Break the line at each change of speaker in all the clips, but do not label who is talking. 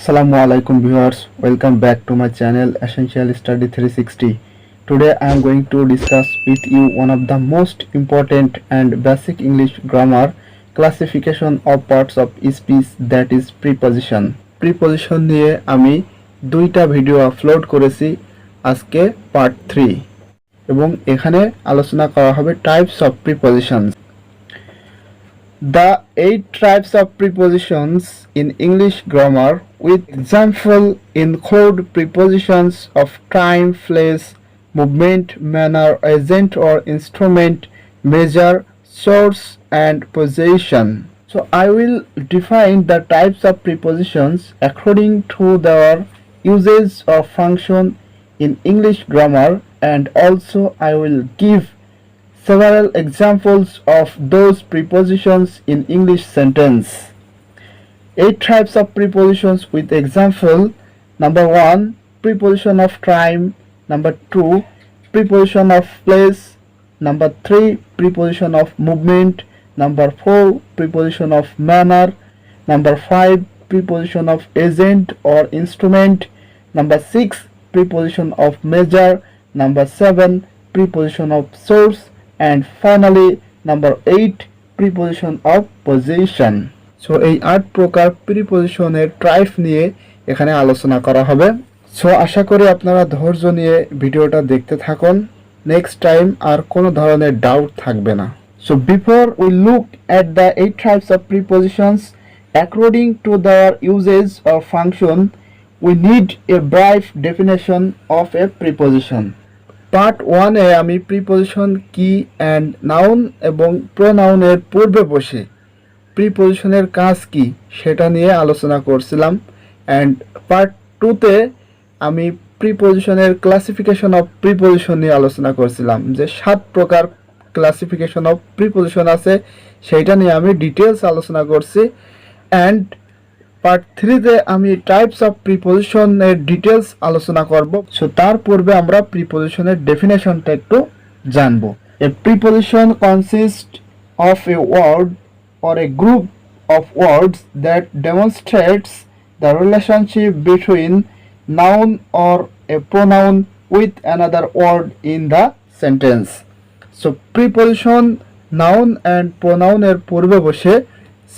Assalamu alaikum viewers, welcome back to my channel Essential Study 360. Today I am going to discuss with you one of the most important and basic English grammar classification of parts of speech, that is preposition. Preposition নিয়ে আমি দুইটা video upload করেছি, আজকে part 3 এবং এখানে আলোচনা করা হবে types of prepositions. The 8 types of prepositions in English grammar with example include prepositions of time, place, movement, manner, agent or instrument, measure, source and possession. So I will define the types of prepositions according to their usage or function in English grammar, and also I will give several examples of those prepositions in English sentence. 8 types of prepositions with example. Number 1, preposition of time. Number 2, preposition of place. Number 3, preposition of movement. Number 4, preposition of manner. Number 5, preposition of agent or instrument. Number 6, preposition of measure. Number 7, preposition of source. And finally number 8, preposition of possession. So এই 8 প্রকার প্রিপজিশনের type নিয়ে এখানে আলোচনা করা হবে। So আশা করি আপনারা ধৈর্য নিয়ে ভিডিওটা দেখতে থাকুন, নেক্সট টাইম আর কোনো ধরনের ডাউট থাকবে না। So before we look at the 8 types of prepositions according to their usage or function, we need a brief definition of a preposition. Part 1 এ আমি প্রিপজিশন কি অ্যান্ড নাউন এবং প্রোনাউনের পূর্বে বসে প্রিপজিশনের কাজ কি সেটা নিয়ে আলোচনা করছিলাম, অ্যান্ড পার্ট 2 তে আমি প্রিপজিশনের ক্লাসিফিকেশন অফ প্রিপজিশন নিয়ে আলোচনা করছিলাম, যে 7 প্রকার ক্লাসিফিকেশন অফ প্রিপজিশন আছে সেইটা নিয়ে আমি ডিটেলস আলোচনা করছি, অ্যান্ড পার্ট 3 তে আমি টাইপস অফ প্রিপজিশনের ডিটেলস আলোচনা করব। সো তার পূর্বে আমরা প্রিপজিশনের ডেফিনেশনটা একটু জানব। A preposition consist of a word or a group of words that demonstrates the relationship between noun or a pronoun with another word in the sentence. So preposition noun and pronoun এর পূর্বে বসে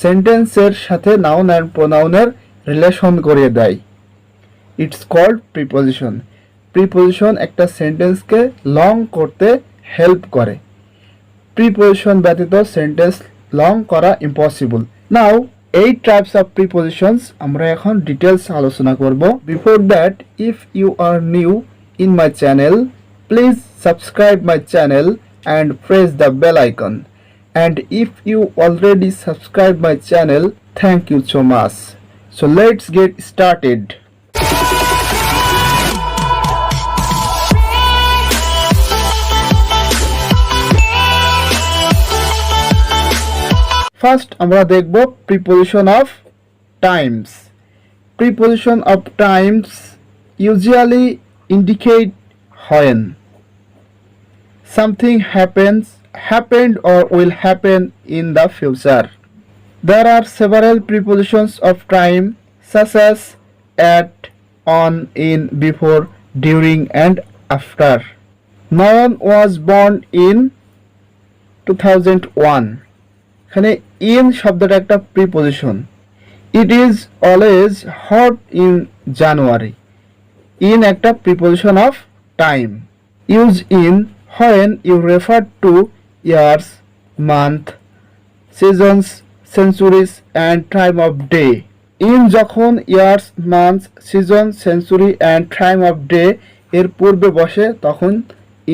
সেন্টেন্সের সাথে noun and প্রোনাউনের relation করিয়ে দেয়, it's called preposition. Preposition একটা সেন্টেন্সকে long করতে হেল্প করে, প্রিপজিশন ব্যতীত সেন্টেন্স লং করা impossible. Now 8 types of prepositions আমরা এখন ডিটেলস আলোচনা করব। Before that, if you are new in my channel, please subscribe my channel and press the bell icon, and if you already subscribe my channel, thank you so much. So let's get started. First আমরা দেখব preposition of times. Preposition of times usually indicate when something happened or will happen in the future. There are several prepositions of time such as at, on, in, before, during and after. Noun was born in 2001. এখানে in শব্দটা একটা preposition. It is always hot in January. In একটা preposition of time. Use in when you refer to years, month, seasons, centuries and time of day. In যখন years, months, season, century and time of day এর পূর্বে বসে তখন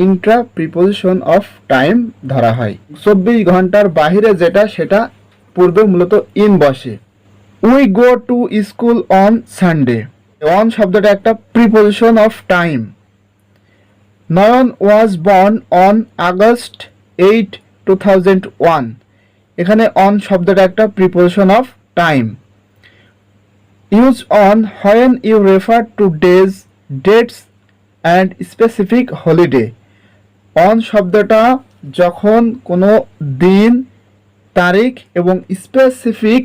ইনটা preposition of time ধরা হয়। 24 ঘন্টার বাইরে যেটা সেটা পূর্বে মূলত ইন বসে। We go to school on Sunday, on শব্দটা একটা preposition of time. Nayan was born on August 8, 2001, এখানে অন শব্দটা একটা preposition of time. Use on when you refer to days, dates and specific holiday. On শব্দটা যখন কোনো দিন, তারিখ এবং স্পেসিফিক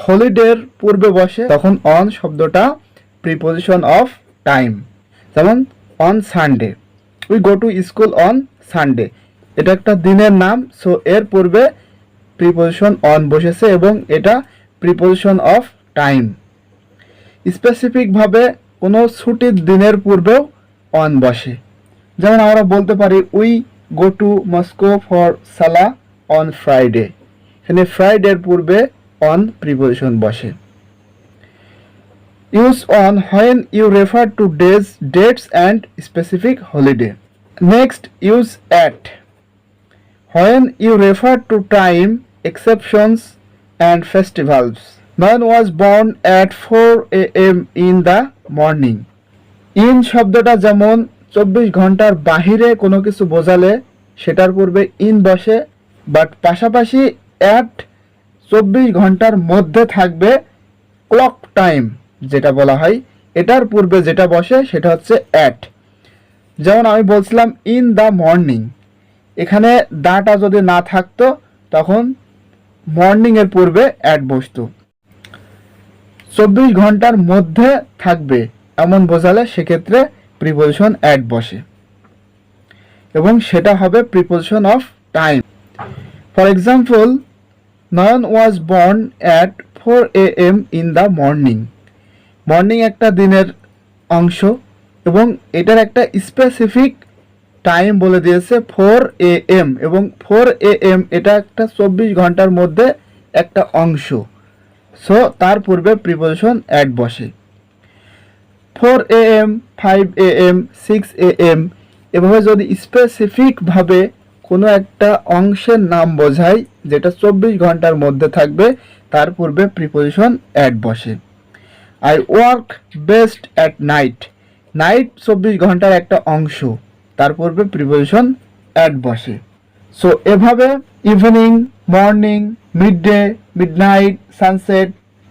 হলিডের পূর্বে বসে তখন অন শব্দটা প্রিপোজিশন অফ টাইম। যেমন on Sunday, we go to school on Sunday, এটা একটা দিনের নাম, সো এর পূর্বে প্রিপোজিশন অন বসেছে এবং এটা প্রিপোজিশন অফ টাইম। স্পেসিফিকভাবে কোনো ছুটির দিনের পূর্বেও অন বসে। যেমন আমরা বলতে পারি we go to Moscow for সালা অন ফ্রাইডে, এখানে ফ্রাইডের পূর্বে অন প্রিপোজিশন বসে। Use on when you refer to days, dates and specific holiday. Next use at when you refer to time, exceptions and festivals. Man was born at 4 a.m. in the morning. In শব্দটা যেমন 24 ঘন্টার বাহিরে কোনো কিছু বোঝালে সেটার পূর্বে in বসে, বাট পাশাপাশি অ্যাট 24 ঘন্টার মধ্যে থাকবে ক্লক টাইম যেটা বলা হয়, এটার পূর্বে যেটা বসে সেটা হচ্ছে অ্যাট। যেমন আমি বলছিলাম ইন দ্য মর্নিং, এখানে দাটা যদি না থাকতো তখন মর্নিং এর পূর্বে অ্যাট বসতো। 24 ঘন্টার মধ্যে থাকবে এমন বোঝালে সেক্ষেত্রে প্রিপোজিশন অ্যাট বসে এবং সেটা হবে preposition of time. For example, Nayan was born at 4 a.m. In the morning. Morning একটা দিনের অংশ এবং এটার একটা স্পেসিফিক টাইম বলে দিয়েছে 4 a.m. এবং 4 a.m. এটা একটা 24 ঘন্টার মধ্যে একটা অংশ, সো তার পূর্বে প্রিপোজিশন অ্যাট বসে। 4 a.m., 5 a.m., 6 a.m. এভাবে যদি স্পেসিফিকভাবে কোনো একটা অংশের নাম বোঝায় যেটা 24 ঘন্টার মধ্যে থাকবে তার পূর্বে প্রিপোজিশন অ্যাট বসে। I work best at night, night 24 ঘন্টার একটা অংশ, তার পূর্বে প্রিপোজিশন অ্যাট বসে। সো এভাবে evening, morning, midday, midnight, sunset,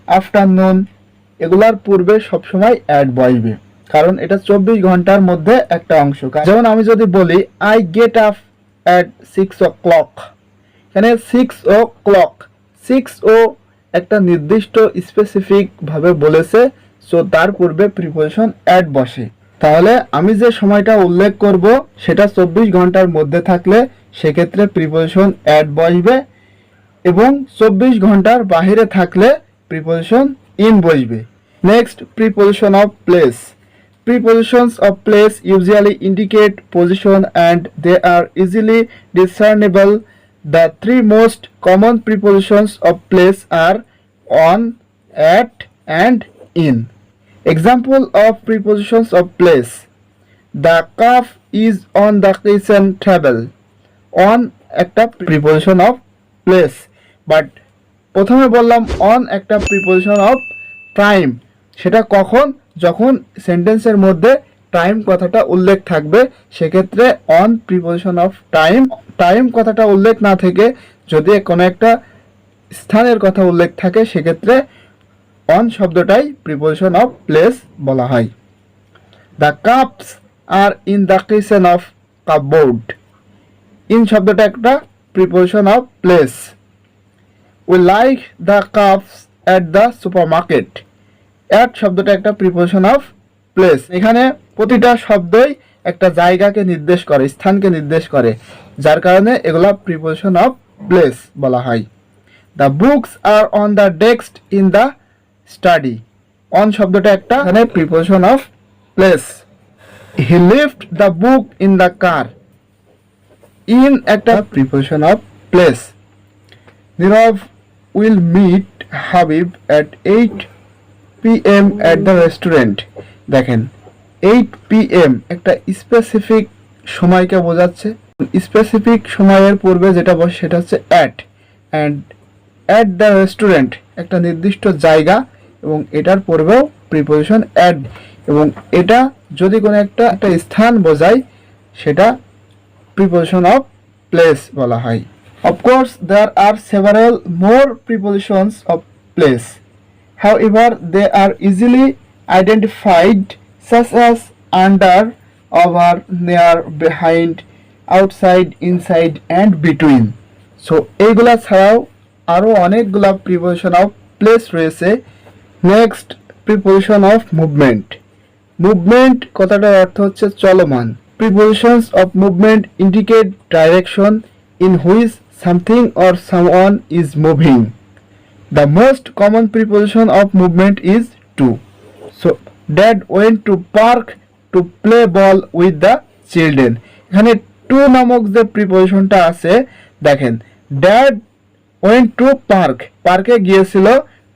afternoon এগুলার পূর্বে সবসময় অ্যাট বসবে, কারণ এটা 24 ঘন্টার মধ্যে একটা অংশ। যেমন আমি যদি বলি I get up at 6 o'clock, এখানে 6 o'clock, 6 ও একটা নির্দিষ্ট স্পেসিফিক ভাবে বলেছে, সো তার পূর্বে প্রিপোজিশন অ্যাট বসে। তাহলে আমি যে সময়টা উল্লেখ করব সেটা 24 ঘন্টার মধ্যে থাকলে সেক্ষেত্রে প্রিপোজিশন অ্যাট বসবে এবং 24 ঘন্টার বাইরে থাকলে প্রিপোজিশন ইন বসবে। Next, preposition of place. Prepositions of place usually indicate position and they are easily discernible. The three most common prepositions of place are on, at and in. Example of prepositions of place: the cup is on the kitchen table. On একটা preposition of place, but প্রথমে বললাম on একটা preposition of time, সেটা কখন, যখন সেন্টেন্সের মধ্যে time কথাটা উল্লেখ থাকবে সেক্ষেত্রে on preposition of time. Time কথাটা উল্লেখ না থেকে যদি কোনো একটা স্থানের কথা উল্লেখ থাকে সেক্ষেত্রে অন শব্দটাই প্রিপোজিশন অফ প্লেস বলা হয়। The cups are in the kitchen of cupboard, in শব্দটা একটা preposition of place. We like the cups at the supermarket, at শব্দটা একটা প্রিপোজিশন অফ প্লেস। এখানে প্রতিটা শব্দই একটা জায়গাকে নির্দেশ করে, স্থানকে নির্দেশ করে, যার কারণে এগুলা প্রিপোজিশন অফ প্লেস বলা হয়। The books are on the desk in the study, on শব্দটা একটা এখানে preposition of place. He lift the book in the car, in একটা preposition of place. Nirob will meet Habib at 8 p.m. at the restaurant। দেখেন 8 p.m. একটা specific সময়কে বোঝাচ্ছে, specific সময়ের পূর্বে যেটা বসে সেটা হচ্ছে at, and at the restaurant একটা নির্দিষ্ট জায়গা এবং এটার পূর্বেও প্রিপোজিশন অ্যাট, এবং এটা যদি কোনো একটা স্থান বোঝায় সেটা প্রিপোজিশন অফ প্লেস বলা হয়। Of course there are several more prepositions of place, however they are easily identified such as under, over, near, behind, outside, inside and between. So এইগুলা ছাড়াও আরো অনেকগুলা প্রিপোজিশন অফ প্লেস রয়েছে। Next, preposition of movement. Movement কথাটার অর্থ হচ্ছে চলমান। Prepositions of movement indicate direction in which something or someone is moving. The most common preposition of movement is to. So, Dad went to park to play ball with the children. এখানে to নামক যে প্রিপোজিশনটা আছে দেখেন, Dad went to park, পার্কে গিয়েছিল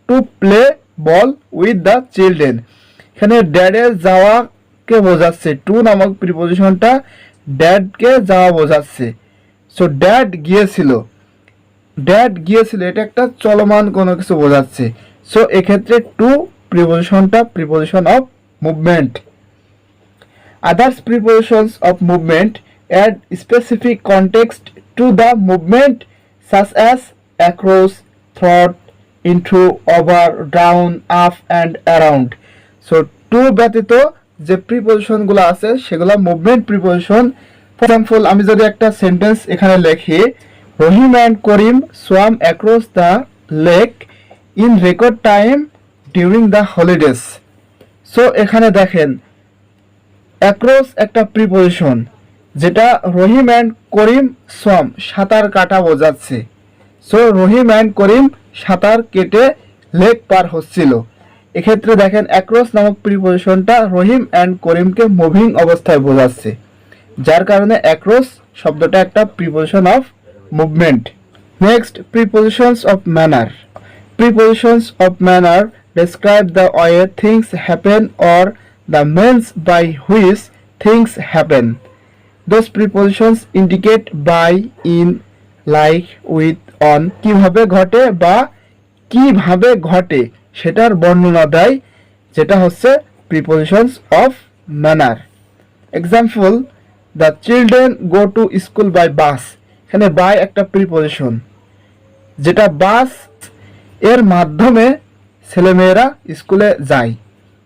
to play ball with the children। এখানে ড্যাডের যাওয়াকে বোঝাচ্ছে, two নামক প্রিপোজিশনটা ড্যাডকে যাওয়া বোঝাচ্ছে। সো ড্যাড গিয়েছিল, এটা একটা চলমান কোনো কিছু বোঝাচ্ছে। সো এক্ষেত্রে টু প্রিপোজিশনটা preposition of movement. Others prepositions of movement add specific context to the movement such as across, through, into, over, down, up and around. So to ব্যতীত যে প্রিপোজিশনগুলো আছে সেগুলো মুভমেন্ট প্রিপোজিশন। ফর এক্সাম্পল, আমি যদি একটা sentence এখানে লিখি, Rahim and Karim swam across the lake in record time during the holidays. So এখানে দেখেন অ্যাক্রস একটা প্রিপোজিশন, যেটা রহিম অ্যান্ড করিম সোয়াম সাঁতার কাটা বোঝাচ্ছে। সো রহিম অ্যান্ড করিম সাঁতার কেটে লেক পার হচ্ছিল। এক্ষেত্রে দেখেন অ্যাক্রস নামক প্রিপোজিশনটা রহিম অ্যান্ড করিমকে মুভিং অবস্থায় বোঝাচ্ছে, যার কারণে অ্যাক্রস শব্দটা একটা preposition of movement. Next, prepositions of manner. Prepositions of manner describe the way things happen or the means by which things happen. Those prepositions indicate by, in, like, with, on কিভাবে ঘটে বা কিভাবে ঘটে সেটার বর্ণনা দেয়, যেটা হচ্ছে prepositions of manner. Example, the children go to school by bus. এখানে বাই একটা প্রিপোজিশন, যেটা বাস এর মাধ্যমে ছেলেমেয়েরা স্কুলে যায়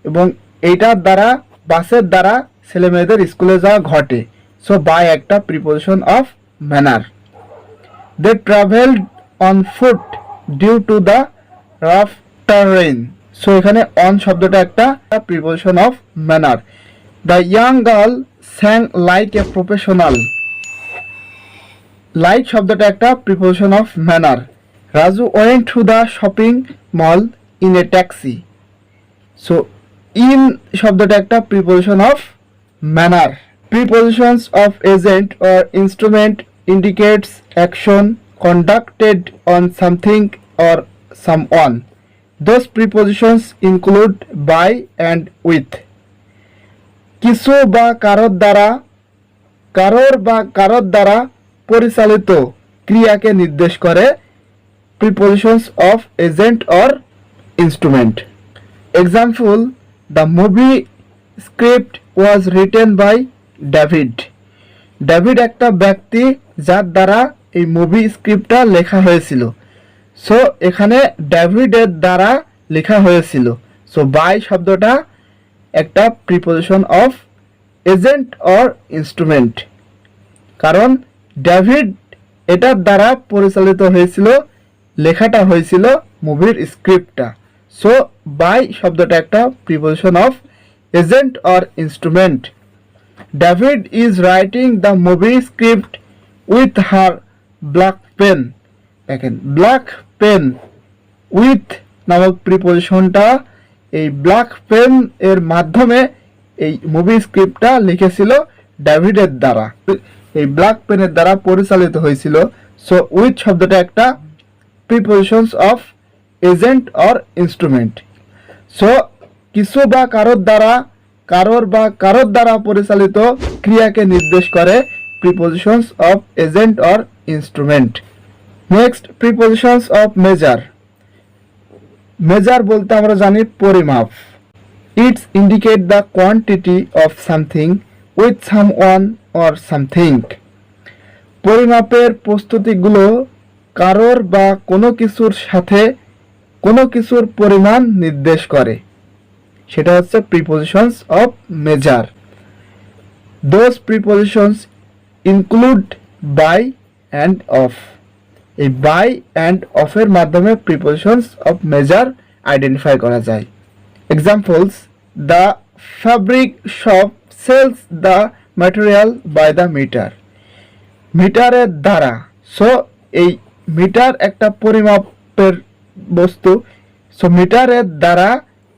এবং এইটার দ্বারা, বাসের দ্বারা ছেলেমেয়েদের স্কুলে যাওয়া ঘটে। সো বাই একটা preposition of manner. They travelled on foot due to the rough terrain. So এখানে অন শব্দটা একটা preposition of manner. The young girl sang like a professional. Like শব্দটা একটা preposition of manner. Raju went to the shopping mall in a taxi. So in শব্দটা একটা preposition of manner. Prepositions of agent or instrument indicates action conducted on something or someone. Those prepositions include by and with. কিছু বা কারোর দ্বারা, কারোর দ্বারা পরিচালিত ক্রিয়াকে নির্দেশ করে prepositions of agent or instrument. Example, the movie script was written by David. David একটা ব্যক্তি যার দ্বারা এই মুভি স্ক্রিপ্টটা লেখা হয়েছিল। সো এখানে ডেভিডের দ্বারা লেখা হয়েছিল। সো বাই শব্দটা একটা preposition of agent or instrument, কারণ ডেভিড এটার দ্বারা পরিচালিত হয়েছিল, লেখাটা হয়েছিল মুভির স্ক্রিপ্টটা। সো বাই শব্দটা একটা preposition of agent or instrument. David is writing the movie script with her black pen. দেখেন ব্ল্যাক পেন, উইথ নামক প্রিপোজিশনটা এই ব্ল্যাক পেন এর মাধ্যমে এই মুভি স্ক্রিপ্টটা লিখেছিল ডেভিডের দ্বারা, এই ব্ল্যাক পেনের দ্বারা পরিচালিত হয়েছিল। সো উইথ শব্দটা একটা prepositions of agent or instrument. So কিছু বা কারোর দ্বারা, কারোর দ্বারা পরিচালিত ক্রিয়াকে নির্দেশ করে prepositions of agent or instrument. Next, prepositions of measure. Measure বলতে আমরা জানি পরিমাপ। It's indicate the quantity of something with someone or something. পরিমাপের প্রস্তুতিগুলো কারোর বা কোনো কিছুর সাথে কোনো কিছুর পরিমাণ নির্দেশ করে, সেটা হচ্ছে prepositions of measure. Those prepositions include by and of. এই বাই অ্যান্ড অফের মাধ্যমে প্রিপোজিশনস অফ মেজার আইডেন্টিফাই করা যায়। Examples: the fabric shop sells the material by the meter. মিটারের দ্বারা, সো এই মিটার একটা পরিমাপের বস্তু, সো মিটারের দ্বারা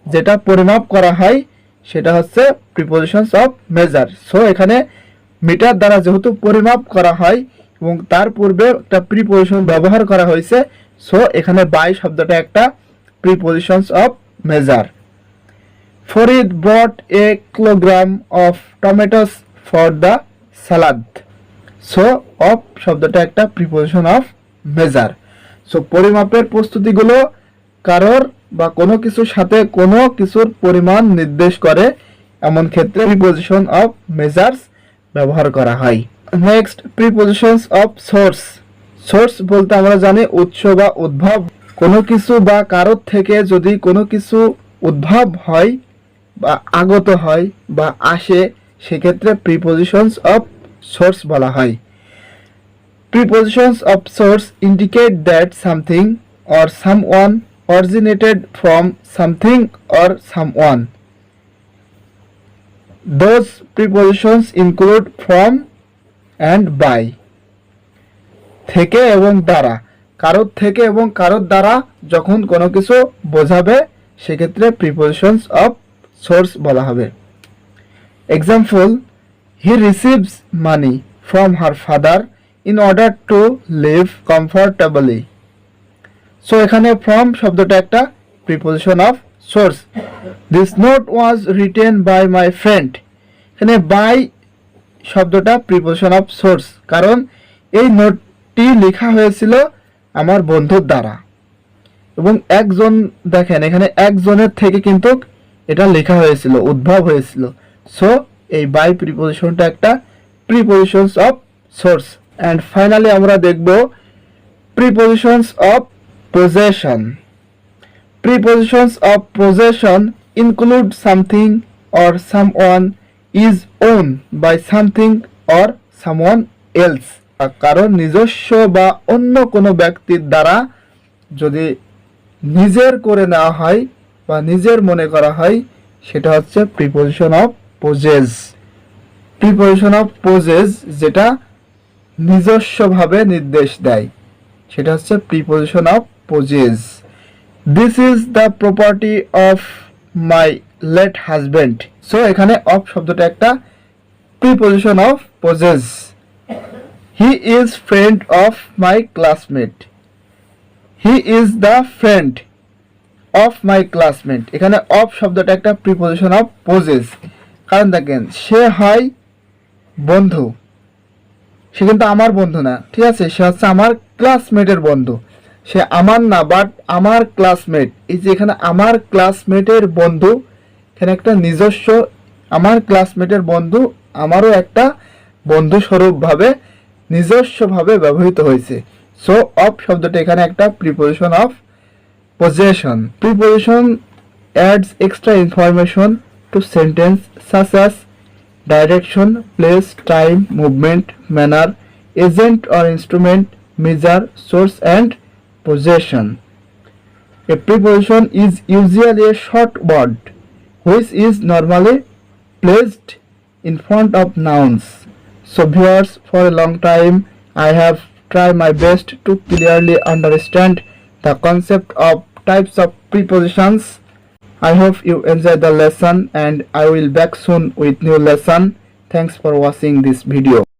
যেটা পরিমাপ করা হয় সেটা হচ্ছে প্রিপোজিশনস অফ মেজার। সো এখানে মিটার দ্বারা যেহেতু পরিমাপ করা হয় এবং তার পূর্বে একটা প্রিপোজিশন ব্যবহার করা হয়েছে, সো এখানে বাই শব্দটা একটা prepositions of measure. Farid brought a kilogram of tomatoes for the salad. So of শব্দটা একটা প্রিপোজিশন অফ মেজার। সো পরিমাপের প্রস্তুতিগুলো কারোর বা কোনো কিছুর সাথে কোনো কিছুর পরিমাণ নির্দেশ করে, এমন ক্ষেত্রে প্রিপোজিশন অফ মেজার্স ব্যবহার করা হয়। Next, prepositions of swords. Source বলতে আমরা জানি উৎস বা উদ্ভব। কোনো কিছু বা কারোর থেকে যদি কোনো কিছু উদ্ভব হয় বা আগত হয় বা আসে, সেক্ষেত্রে প্রিপোজিশনস অফ সোর্স বলা হয়। Prepositions of source indicate that something or someone originated from something or someone. Those prepositions include from and by. থেকে এবং দ্বারা, কারোর থেকে এবং কারোর দ্বারা যখন কোনো কিছু বোঝাবে সেক্ষেত্রে প্রিপোজিশনস অফ সোর্স বলা হবে। Example: he receives money from her father in order to live comfortably. So এখানে from শব্দটা একটা preposition of source. This note was written by my friend. এখানে বাই শব্দটা প্রিপোজিশন অফ সোর্স, কারণ এই নোটটি লেখা হয়েছিল আমার বন্ধুর দ্বারা এবং একজন, দেখেন এখানে একজনের থেকে কিন্তু এটা লেখা হয়েছিল, উদ্ভব হয়েছিল। সো এই বাই প্রিপোজিশনটা একটা prepositions of swords. And finally আমরা দেখব prepositions of possession. Prepositions of possession include something or someone is owned by something or someone else. কারণ নিজস্ব বা অন্য কোনো ব্যক্তির দ্বারা যদি নিজের করে নেওয়া হয় বা নিজের মনে করা হয়, সেটা হচ্ছে preposition of possess. Preposition of possess যেটা নিজস্বভাবে নির্দেশ দেয় সেটা হচ্ছে preposition of possess. This is the property of my late husband. So এখানে অফ শব্দটা একটা preposition of possess. He is friend of my classmate. He is the friend of my classmate. এখানে of শব্দটা একটা প্রিপোজিশন অফ পজেস, কারণ দেখেন সে হয় বন্ধু, সে কিন্তু আমার বন্ধু না, ঠিক আছে, সে হচ্ছে আমার ক্লাসমেটের বন্ধু। সে আমার না, বাট আমার ক্লাসমেট। এই যে এখানে আমার ক্লাসমেটের বন্ধু, এখানে একটা নিজস্ব আমার ক্লাসমেটের বন্ধু, আমারও একটা বন্ধু স্বরূপভাবে নিজস্বভাবে ব্যবহৃত হয়েছে। সো অফ শব্দটা এখানে একটা preposition of possession. Preposition ads extra information to sentence such as direction, place, time, movement, manner, agent or instrument, measure, source and possession. A preposition is usually a short word which is normally placed in front of nouns. So viewers, for a long time I have tried my best to clearly understand the concept of types of prepositions. I hope you enjoy the lesson and I will back soon with new lesson. Thanks for watching this video.